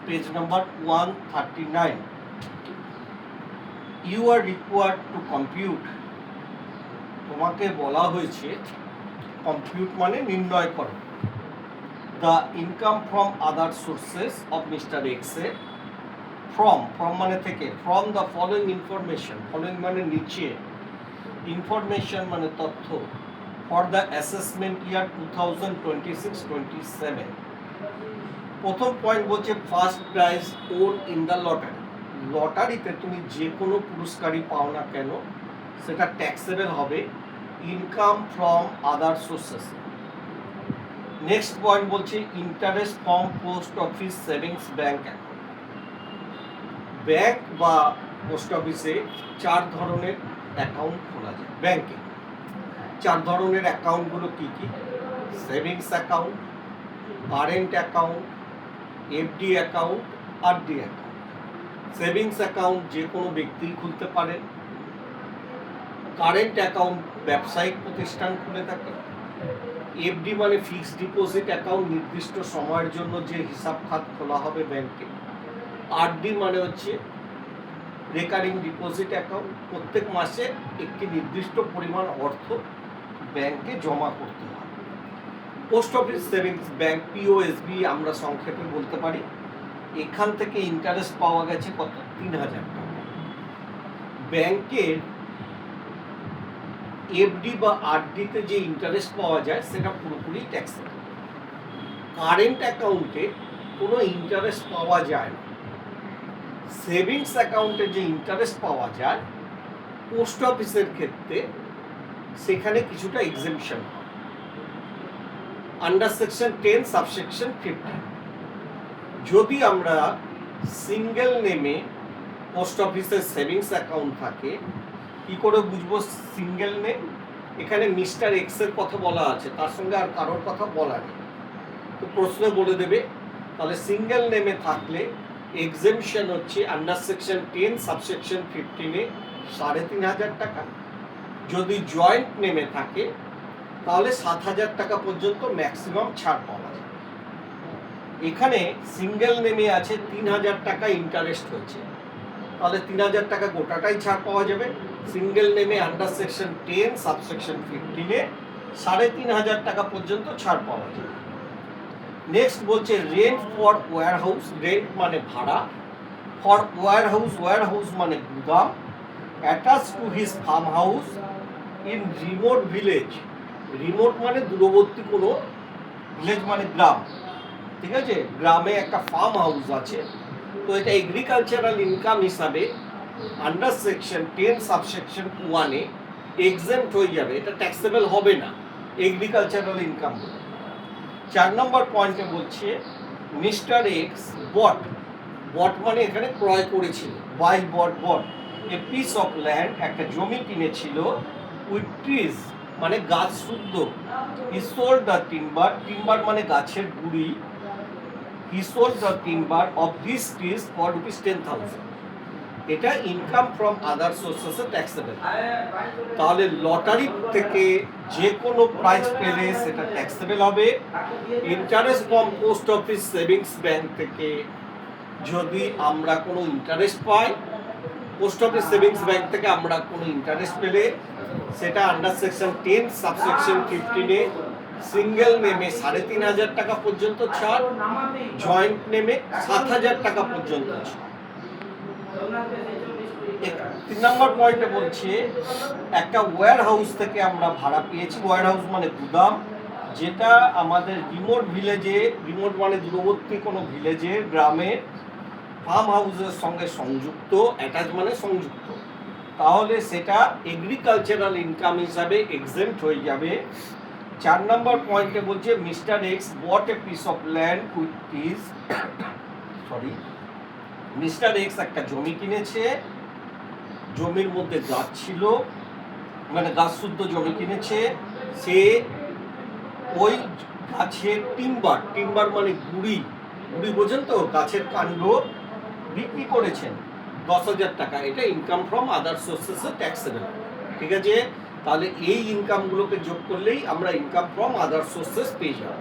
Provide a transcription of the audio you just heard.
Page number 139, you are required to compute, তোমাকে বলা হয়েছে কম্পিউট মানে নির্ণয় করো, the income from other sources of mister X এর, ফ্রম মানে থেকে, from the following information, following মানে নিচে, ইনফরমেশন মানে তথ্য, ফর দ্য অ্যাসেসমেন্ট ইয়ার 2026-27। প্রথম পয়েন্ট বলছে first prize won in the lottery, লটারিতে তুমি যে কোনো পুরস্কারই পাও না কেন সেটা ট্যাক্সেবল হবে income from other sources. Next point বলছে interest from post office savings bank account, bank বা পোস্ট অফিসে 4 ধরনের অ্যাকাউন্ট খোলা যায় ব্যাংকে। 4 ধরনের অ্যাকাউন্টগুলো কী কী? Savings account, current account, FD account, RD account. Savings account যে কোনো ব্যক্তি খুলতে পারেন, কারেন্ট অ্যাকাউন্ট ব্যবসায়িক প্রতিষ্ঠান খুলে থাকে, এফডি মানে ফিক্সড ডিপোজিট অ্যাকাউন্ট, নির্দিষ্ট সময়ের জন্য যে হিসাব খাত খোলা হবে ব্যাংকে, আরডি মানে হচ্ছে রেকারিং ডিপোজিট অ্যাকাউন্ট, প্রত্যেক মাসে একটি নির্দিষ্ট পরিমাণ অর্থ ব্যাংকে জমা করতে হয়। পোস্ট অফিস সেভিংস ব্যাংক পিওএসবি আমরা সংক্ষেপে বলতে পারি, এখান থেকে ইন্টারেস্ট পাওয়া গেছে কত? 3000 টাকা। ব্যাংকের এফডি বা আরডিতে যে ইন্টারেস্ট পাওয়া যায় সেটা পুরোপুরি ট্যাক্সেবল। কারেন্ট অ্যাকাউন্টে কোনো ইন্টারেস্ট পাওয়া যায় না। সেভিংস অ্যাকাউন্টে যে ইন্টারেস্ট পাওয়া যায় পোস্ট অফিসের ক্ষেত্রে সেখানে কিছুটা এক্সেমশন হয় আন্ডার সেকশন 10 সাবসেকশন 15। যদি আমরা সিঙ্গেল নেমে পোস্ট অফিসের সেভিংস অ্যাকাউন্ট থাকে, কি করে বুঝবো সিঙ্গেল নেম? এখানে মিস্টার এক্স এর কথা বলা আছে, তার সঙ্গে আর কারোর কথা বলা নেই, তো প্রশ্নে বলে দেবে। তাহলে সিঙ্গেল নেমে থাকলে এক্সেমশন হচ্ছে আন্ডার সেকশন 10 সাবসেকশন 15-এ 3500 টাকা। যদি জয়েন্ট নেমে থাকে তাহলে 7000 টাকা পর্যন্ত ম্যাক্সিমাম ছাড় পাওয়া যায়। এখানে সিঙ্গেল নেমে আছে 3000 টাকা ইন্টারেস্ট হয়েছে, তাহলে 3000 টাকা গোটাটাই ছাড় পাওয়া যাবে। সিঙ্গেল নেমে আন্ডার সেকশন 10 সাবসেকশন 15-এ 3500 টাকা পর্যন্ত ছাড় পাওয়া যাবে। নেক্সট বলছে rent for warehouse, rent মানে ভাড়া, for warehouse, warehouse মানে গুদাম, attach to his farm house in remote village, remote মানে দূরবর্তী কোনো, ভিলেজ মানে গ্রাম, ঠিক আছে, গ্রামে একটা ফার্ম হাউস আছে, তো এটা এগ্রিকালচারাল ইনকাম হিসাবে আন্ডার সেকশন 10 সাবসেকশন 1-এ এক্সেম্পট হয়ে যাবে, এটা ট্যাক্সেবল হবে না এগ্রিকালচারাল ইনকাম। 4 নম্বর পয়েন্টে বলছে মিস্টার এক্স বট, বট মানে এখানে ক্রয় করেছিল, buy bought, bought a piece of land, একটা জমি কিনেছিল, উইথ ট্রিজ মানে গাছ শুদ্ধ, he sold the timber, timber মানে গাছের গুড়ি, he sold the timber of this trees for ₹10,000। এটা ইনকাম ফ্রম আদার সোর্সেসে ট্যাক্সেবল। তাহলে লটারি থেকে যে কোনো প্রাইজ পেলে সেটা ট্যাক্সেবল হবে। Interest from post office savings bank থেকে যদি আমরা কোনো ইন্টারেস্ট পাই, পোস্ট অফিস সেভিংস ব্যাংক থেকে আমরা কোনো ইন্টারেস্ট পেলে সেটা আন্ডার সেকশন 10 সাবসেকশন 15-এ সিঙ্গেল নেমে 3500 টাকা পর্যন্ত ছাড়, জয়েন্ট নেমে 7000 টাকা পর্যন্ত ছাড়। 3 নম্বর পয়েন্টে বলছে একটা ওয়্যার হাউস থেকে আমরা ভাড়া পেয়েছি, ওয়্যার হাউস মানে গুদাম, যেটা আমাদের রিমোট ভিলেজে, রিমোট মানে দূরবর্তী কোনো ভিলেজে, গ্রামে ফার্ম হাউসের সঙ্গে সংযুক্ত, অ্যাটাচ মানে সংযুক্ত, তাহলে সেটা এগ্রিকালচারাল ইনকাম হিসাবে এক্সেম্পট হয়ে যাবে। 4 নম্বর পয়েন্টে বলছে mister X bought a piece of land with trees, mister X একটা জমি কিনেছে, জমির মধ্যে গাছ ছিল, মানে গাছ শুদ্ধ জমি কিনেছে, সে ওই গাছের টিম্বার, টিম্বার মানে গুড়ি, গুড়ি বোঝেন তো, গাছের কাণ্ড বিক্রি করেছেন 10,000 টাকা, এটা ইনকাম ফ্রম আদার সোর্সেসে ট্যাক্সেবল। ঠিক আছে, তাহলে এই ইনকামগুলোকে যোগ করলেই আমরা ইনকাম ফ্রম আদার সোর্সেস পেয়ে যাব।